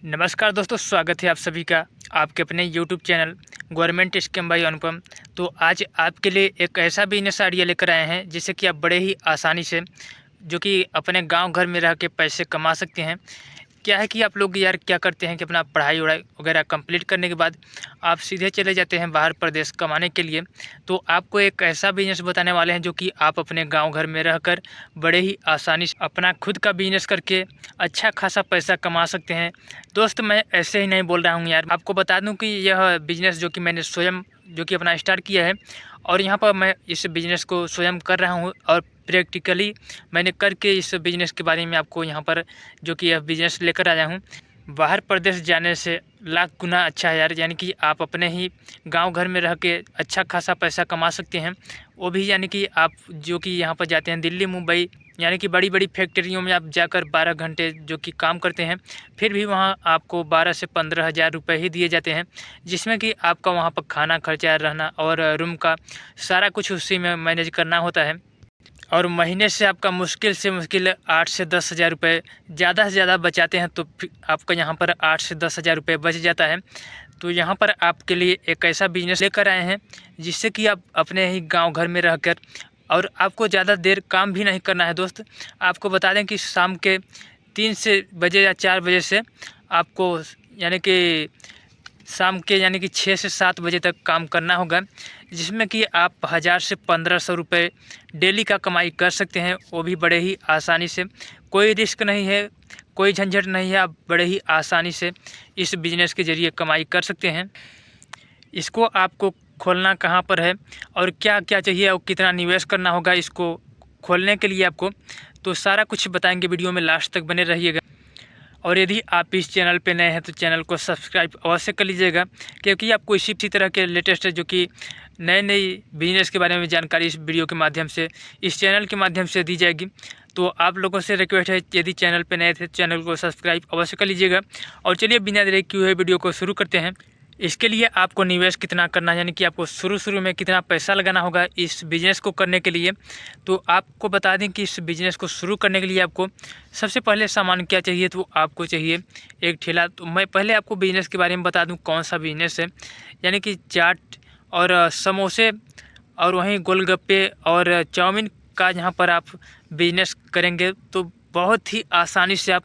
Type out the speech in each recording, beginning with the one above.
नमस्कार दोस्तों, स्वागत है आप सभी का आपके अपने YouTube channel government scheme by Anupam. तो आज आपके लिए एक ऐसा बिजनेस आइडिया लेकर आए हैं जिससे कि आप बड़े ही आसानी से जो कि अपने गांव घर में रह के पैसे कमा सकते हैं। क्या है कि आप लोग यार क्या करते हैं कि अपना पढ़ाई वढ़ाई वगैरह कंप्लीट करने के बाद आप सीधे चले जाते हैं बाहर प्रदेश कमाने के लिए। तो आपको एक ऐसा बिजनेस बताने वाले हैं जो कि आप अपने गांव घर में रहकर बड़े ही आसानी से अपना खुद का बिजनेस करके अच्छा खासा पैसा कमा सकते हैं। दोस्त, मैं ऐसे ही नहीं बोल रहा हूँ यार, आपको बता दूँ कि यह बिजनेस जो कि मैंने स्वयं जो कि अपना स्टार्ट किया है और यहाँ पर मैं इस बिज़नेस को स्वयं कर रहा हूँ और प्रैक्टिकली मैंने करके इस बिज़नेस के बारे में आपको यहाँ पर जो कि यह बिज़नेस लेकर आया हूँ। बाहर प्रदेश जाने से लाख गुना अच्छा है यार, यानी कि आप अपने ही गांव घर में रह के अच्छा खासा पैसा कमा सकते हैं। वो भी यानी कि आप जो कि यहाँ पर जाते हैं दिल्ली मुंबई, यानी कि बड़ी बड़ी फैक्ट्रियों में आप जाकर 12 घंटे जो कि काम करते हैं, फिर भी वहाँ आपको 12 से 15 हज़ार रुपये ही दिए जाते हैं, जिसमें कि आपका वहाँ पर खाना खर्चा, रहना और रूम का सारा कुछ उसी में मैनेज करना होता है। और महीने से आपका मुश्किल से मुश्किल 8 से 10 हज़ार रुपये ज़्यादा से ज़्यादा बचाते हैं, तो फिर आपका यहाँ पर 8 से 10 हज़ार रुपये बच जाता है। तो यहाँ पर आपके लिए एक ऐसा बिजनेस लेकर आए हैं जिससे कि आप अपने ही गांव घर में रहकर, और आपको ज़्यादा देर काम भी नहीं करना है दोस्त। आपको बता दें कि शाम के 3 से बजे या 4 बजे से आपको यानी कि शाम के यानी कि 6 से 7 बजे तक काम करना होगा, जिसमें कि आप 1000 से 1500 रुपये डेली का कमाई कर सकते हैं, वो भी बड़े ही आसानी से। कोई रिस्क नहीं है, कोई झंझट नहीं है, आप बड़े ही आसानी से इस बिज़नेस के ज़रिए कमाई कर सकते हैं। इसको आपको खोलना कहाँ पर है और क्या क्या चाहिए और कितना निवेश करना होगा इसको खोलने के लिए आपको, तो सारा कुछ बताएंगे। वीडियो में लास्ट तक बने रहिएगा। और यदि आप इस चैनल पे नए हैं तो चैनल को सब्सक्राइब अवश्य कर लीजिएगा, क्योंकि आपको इसी तरह के लेटेस्ट जो कि नए बिजनेस के बारे में जानकारी इस वीडियो के माध्यम से, इस चैनल के माध्यम से दी जाएगी। तो आप लोगों से रिक्वेस्ट है, यदि चैनल पे नए थे तो चैनल को सब्सक्राइब अवश्य कर लीजिएगा। और चलिए बिना देरी किए हुए वीडियो को शुरू करते हैं। इसके लिए आपको निवेश कितना करना है, यानी कि आपको शुरू में कितना पैसा लगाना होगा इस बिज़नेस को करने के लिए। तो आपको बता दें कि इस बिज़नेस को शुरू करने के लिए आपको सबसे पहले सामान क्या चाहिए, तो आपको चाहिए एक ठेला। तो मैं पहले आपको बिज़नेस के बारे में बता दूं कौन सा बिज़नेस है, यानी कि चाट और समोसे और वहीं गोलगप्पे और चाउमीन का यहाँ पर आप बिज़नेस करेंगे तो बहुत ही आसानी से आप,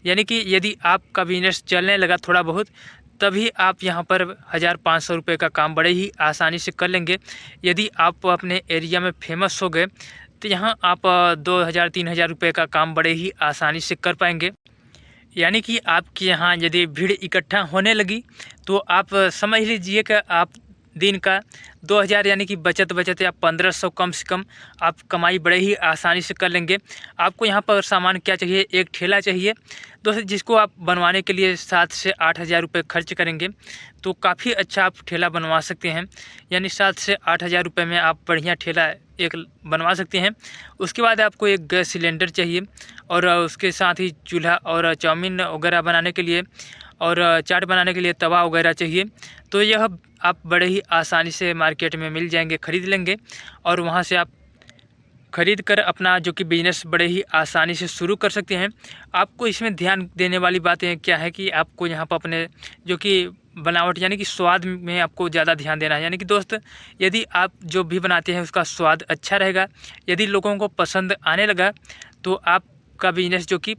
यानी कि यदि आपका बिज़नेस चलने लगा थोड़ा बहुत, तभी आप यहाँ पर 1500 रुपये का काम बड़े ही आसानी से कर लेंगे। यदि आप अपने एरिया में फेमस हो गए तो यहाँ आप 2000-3000 रुपये का काम बड़े ही आसानी से कर पाएंगे। यानी कि आपके यहाँ यदि भीड़ इकट्ठा होने लगी तो आप समझ लीजिए कि आप दिन का 2000 यानी कि बचत या 1500 कम से कम आप कमाई बड़े ही आसानी से कर लेंगे। आपको यहाँ पर सामान क्या चाहिए, एक ठेला चाहिए दोस्तों, जिसको आप बनवाने के लिए 7 से 8 हज़ार रुपये खर्च करेंगे तो काफ़ी अच्छा आप ठेला बनवा सकते हैं। यानी 7 से 8 हज़ार रुपये में आप बढ़िया ठेला एक बनवा सकते हैं। उसके बाद आपको एक गैस सिलेंडर चाहिए और उसके साथ ही चूल्हा और चाउमीन वगैरह बनाने के लिए और चाट बनाने के लिए तवा वगैरह चाहिए। तो यह आप बड़े ही आसानी से मार्केट में मिल जाएंगे, ख़रीद लेंगे और वहाँ से आप ख़रीद कर अपना जो कि बिज़नेस बड़े ही आसानी से शुरू कर सकते हैं। आपको इसमें ध्यान देने वाली बातें क्या है कि आपको यहाँ पर अपने जो कि बनावट यानी कि स्वाद में आपको ज़्यादा ध्यान देना है। यानी कि दोस्त, यदि आप जो भी बनाते हैं उसका स्वाद अच्छा रहेगा, यदि लोगों को पसंद आने लगा तो आपका बिज़नेस जो कि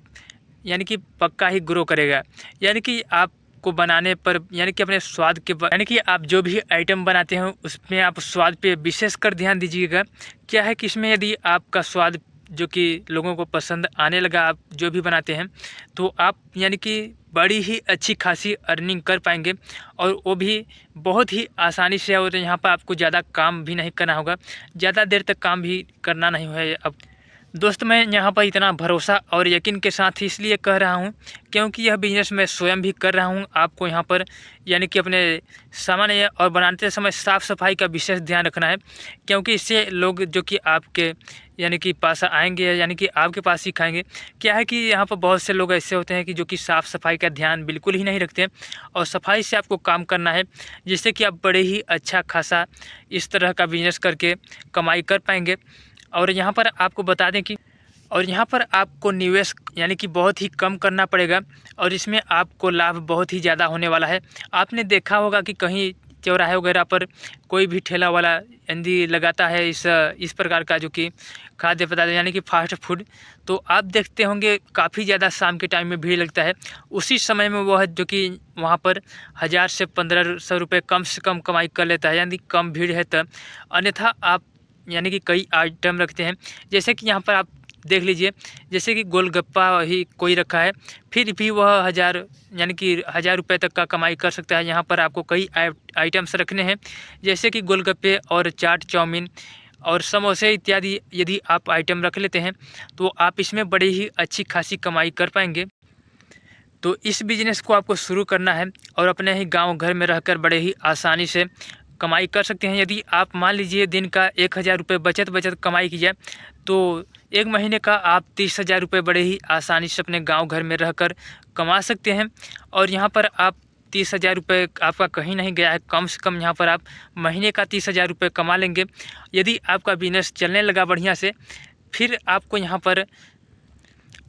यानी कि पक्का ही ग्रो करेगा। यानी कि आपको बनाने पर यानी कि अपने स्वाद के यानी कि आप जो भी आइटम बनाते हैं उसमें आप स्वाद पे विशेष कर ध्यान दीजिएगा। क्या है कि इसमें यदि आपका स्वाद जो कि लोगों को पसंद आने लगा, आप जो भी बनाते हैं, तो आप यानी कि बड़ी ही अच्छी खासी अर्निंग कर पाएंगे और वो भी बहुत ही आसानी से। और यहाँ पर आपको ज़्यादा काम भी नहीं करना होगा, ज़्यादा देर तक काम भी करना नहीं है। अब दोस्त, मैं यहाँ पर इतना भरोसा और यकीन के साथ इसलिए कह रहा हूँ क्योंकि यह बिज़नेस मैं स्वयं भी कर रहा हूँ। आपको यहाँ पर यानी कि अपने सामान और बनाते समय साफ़ सफाई का विशेष ध्यान रखना है, क्योंकि इससे लोग जो कि आपके यानी कि पास आएंगे, यानी कि आपके पास ही खाएंगे। क्या है कि यहाँ पर बहुत से लोग ऐसे होते हैं कि जो कि साफ़ सफाई का ध्यान बिल्कुल ही नहीं रखते, और सफाई से आपको काम करना है जिससे कि आप बड़े ही अच्छा खासा इस तरह का बिज़नेस करके कमाई कर पाएंगे। और यहाँ पर आपको बता दें कि और यहाँ पर आपको निवेश यानी कि बहुत ही कम करना पड़ेगा और इसमें आपको लाभ बहुत ही ज़्यादा होने वाला है। आपने देखा होगा कि कहीं चौराहे वगैरह पर कोई भी ठेला वाला यदि लगाता है इस प्रकार का जो कि खाद्य पदार्थ यानी कि फास्ट फूड, तो आप देखते होंगे काफ़ी ज़्यादा शाम के टाइम में भीड़ लगता है। उसी समय में वह जो कि वहाँ पर 1000 से 1500 रुपये कम से कम कमाई कर लेता है, यानी कम भीड़ है तब। अन्यथा आप यानी कि कई आइटम रखते हैं, जैसे कि यहाँ पर आप देख लीजिए, जैसे कि गोलगप्पा ही कोई रखा है, फिर भी वह 1000 यानी कि 1000 रुपये तक का कमाई कर सकता है। यहाँ पर आपको कई आइटम्स रखने हैं, जैसे कि गोलगप्पे और चाट, चाउमीन और समोसे इत्यादि। यदि आप आइटम रख लेते हैं तो आप इसमें बड़ी ही अच्छी खासी कमाई कर पाएंगे। तो इस बिज़नेस को आपको शुरू करना है और अपने ही गांव घर में रहकर बड़े ही आसानी से कमाई कर सकते हैं। यदि आप मान लीजिए दिन का 1000 रुपये बचत कमाई की जाए तो एक महीने का आप 30,000 रुपये बड़े ही आसानी से अपने गांव घर में रहकर कमा सकते हैं। और यहाँ पर आप 30,000 रुपये आपका कहीं नहीं गया है, कम से कम यहाँ पर आप महीने का 30,000 रुपये कमा लेंगे। यदि आपका बिजनेस चलने लगा बढ़िया से, फिर आपको यहाँ पर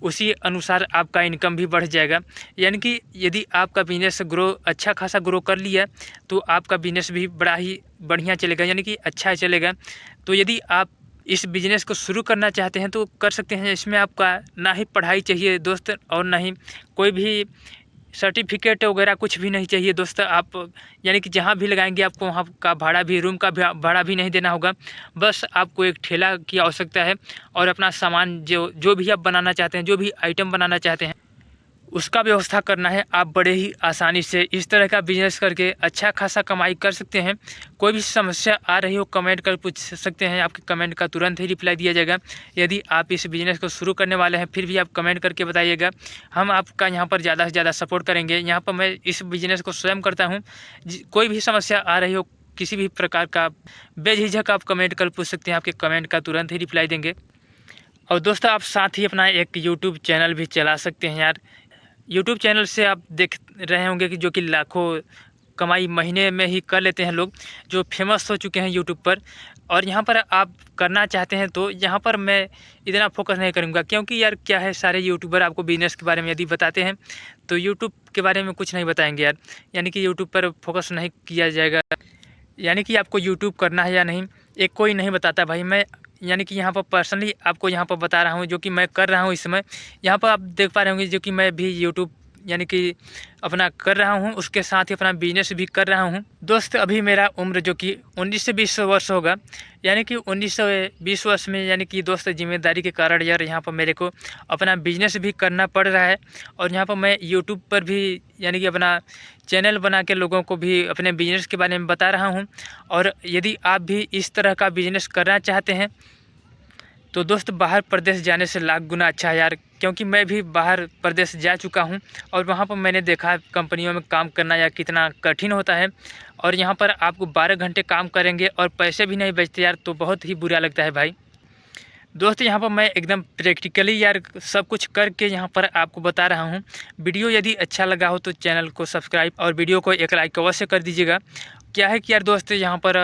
उसी अनुसार आपका इनकम भी बढ़ जाएगा। यानी कि यदि आपका बिज़नेस अच्छा खासा ग्रो कर लिया तो आपका बिज़नेस भी बड़ा ही बढ़िया चलेगा, यानी कि अच्छा चलेगा। तो यदि आप इस बिज़नेस को शुरू करना चाहते हैं तो कर सकते हैं। इसमें आपका ना ही पढ़ाई चाहिए दोस्त, और ना ही कोई भी सर्टिफिकेट वगैरह कुछ भी नहीं चाहिए दोस्त। आप यानी कि जहाँ भी लगाएंगे आपको वहाँ का भाड़ा भी, रूम का भाड़ा भी नहीं देना होगा। बस आपको एक ठेला की आवश्यकता है और अपना सामान जो भी आप बनाना चाहते हैं, जो भी आइटम बनाना चाहते हैं, उसका व्यवस्था करना है। आप बड़े ही आसानी से इस तरह का बिजनेस करके अच्छा खासा कमाई कर सकते हैं। कोई भी समस्या आ रही हो कमेंट कर पूछ सकते हैं, आपके कमेंट का तुरंत ही रिप्लाई दिया जाएगा। यदि आप इस बिज़नेस को शुरू करने वाले हैं फिर भी आप कमेंट करके बताइएगा, हम आपका यहाँ पर ज़्यादा से ज़्यादा सपोर्ट करेंगे। यहाँ पर मैं इस बिज़नेस को स्वयं करता हूँ। कोई भी समस्या आ रही हो किसी भी प्रकार का, बेझिझक आप कमेंट कर पूछ सकते हैं, आपके कमेंट का तुरंत ही रिप्लाई देंगे। और दोस्तों आप साथ ही अपना एक यूट्यूब चैनल भी चला सकते हैं यार। यूट्यूब चैनल से आप देख रहे होंगे कि जो कि लाखों कमाई महीने में ही कर लेते हैं लोग, जो फेमस हो चुके हैं यूट्यूब पर। और यहाँ पर आप करना चाहते हैं तो यहाँ पर मैं इतना फोकस नहीं करूँगा, क्योंकि यार क्या है, सारे यूट्यूबर आपको बिजनेस के बारे में यदि बताते हैं तो यूट्यूब के बारे में कुछ नहीं बताएंगे यार। यानी कि यूट्यूब पर फोकस नहीं किया जाएगा, यानी कि आपको यूट्यूब करना है या नहीं एक कोई नहीं बताता भाई। मैं यानी कि यहाँ पर पर्सनली आपको यहाँ पर बता रहा हूँ, जो कि मैं कर रहा हूँ इस समय। यहाँ पर आप देख पा रहे होंगे जो कि मैं भी यूट्यूब यानी कि अपना कर रहा हूँ, उसके साथ ही अपना बिजनेस भी कर रहा हूँ। दोस्त अभी मेरा उम्र जो कि 19 से 20 वर्ष होगा, यानी कि 19 से 20 वर्ष में यानी कि दोस्त जिम्मेदारी के कारण यार यहाँ पर मेरे को अपना बिजनेस भी करना पड़ रहा है। और यहाँ पर मैं यूट्यूब पर भी यानी कि अपना चैनल बना के लोगों को भी अपने बिजनेस के बारे में बता रहा हूँ। और यदि आप भी इस तरह का बिजनेस करना चाहते हैं तो दोस्त बाहर प्रदेश जाने से लाख गुना अच्छा है यार, क्योंकि मैं भी बाहर प्रदेश जा चुका हूं और वहां पर मैंने देखा कंपनियों में काम करना यार कितना कठिन होता है। और यहां पर आपको 12 घंटे काम करेंगे और पैसे भी नहीं बचते यार, तो बहुत ही बुरा लगता है भाई। दोस्त यहाँ पर मैं एकदम प्रैक्टिकली यार सब कुछ करके यहाँ पर आपको बता रहा हूँ। वीडियो यदि अच्छा लगा हो तो चैनल को सब्सक्राइब और वीडियो को एक लाइक अवश्य कर दीजिएगा। क्या है कि यार दोस्त यहाँ पर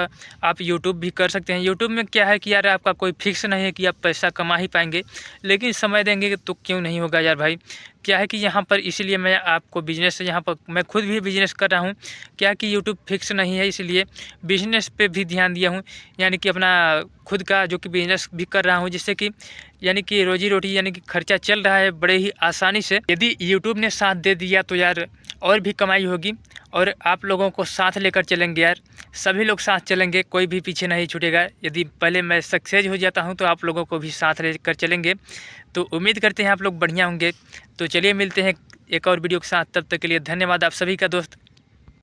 आप यूट्यूब भी कर सकते हैं। यूट्यूब में क्या है कि यार आपका कोई फिक्स नहीं है कि आप पैसा कमा ही पाएंगे, लेकिन समय देंगे तो क्यों नहीं होगा यार भाई। क्या है कि यहाँ पर इसीलिए मैं आपको बिजनेस, यहाँ पर मैं खुद भी बिजनेस कर रहा हूँ। क्या है कि यूट्यूब फिक्स नहीं है, इसलिए बिजनेस पे भी ध्यान दिया हूँ, यानी कि अपना खुद का जो कि बिजनेस भी कर रहा हूँ, जिससे कि यानी कि रोजी रोटी यानी कि खर्चा चल रहा है बड़े ही आसानी से। यदि यूट्यूब ने साथ दे दिया तो यार और भी कमाई होगी। और आप लोगों को साथ लेकर चलेंगे यार, सभी लोग साथ चलेंगे, कोई भी पीछे नहीं छूटेगा। यदि पहले मैं सक्सेस हो जाता हूं तो आप लोगों को भी साथ लेकर चलेंगे। तो उम्मीद करते हैं आप लोग बढ़िया होंगे। तो चलिए मिलते हैं एक और वीडियो के साथ, तब तक के लिए धन्यवाद आप सभी का दोस्त।